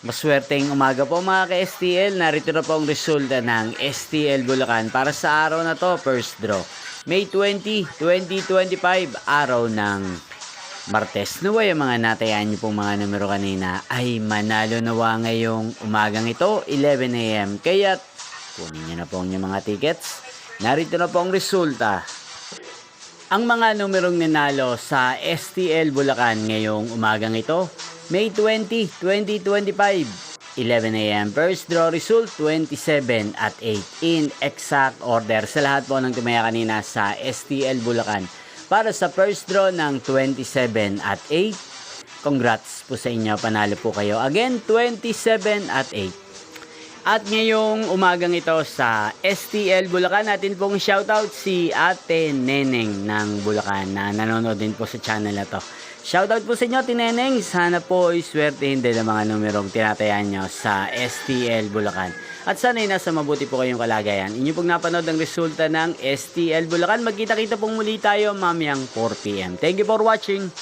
Maswerteng umaga po mga ka-STL. Narito na po ang resulta ng STL Bulacan para sa araw na to, first draw. May 20, 2025, araw ng Martes. Naway ang mga natayaan niyo pong mga numero kanina ay manalo nawa ngayong umagang ito, 11 AM. Kaya kunin niyo na po ang inyong mga tickets. Narito na po ang resulta. Ang mga numerong nanalo sa STL Bulacan ngayong umagang ito, May 20, 2025, 11 AM. First draw result, 27 at 8 in exact order sa lahat po ng tumaya kanina sa STL Bulacan. Para sa first draw ng 27 at 8, congrats po sa inyo, panalo po kayo. Again, 27 at 8. At ngayong umagang ito sa STL Bulacan, natin pong shoutout si Ate Neneng ng Bulacan na nanonood din po sa channel na to. Shoutout po sa inyo, Ate Neneng. Sana po ay swertehin din ang mga numerong tinatayan nyo sa STL Bulacan. At sana ay nasa mabuti po kayong kalagayan. Inyo pong napanood ang resulta ng STL Bulacan. Magkita-kita pong muli tayo mamayang 4 PM. Thank you for watching.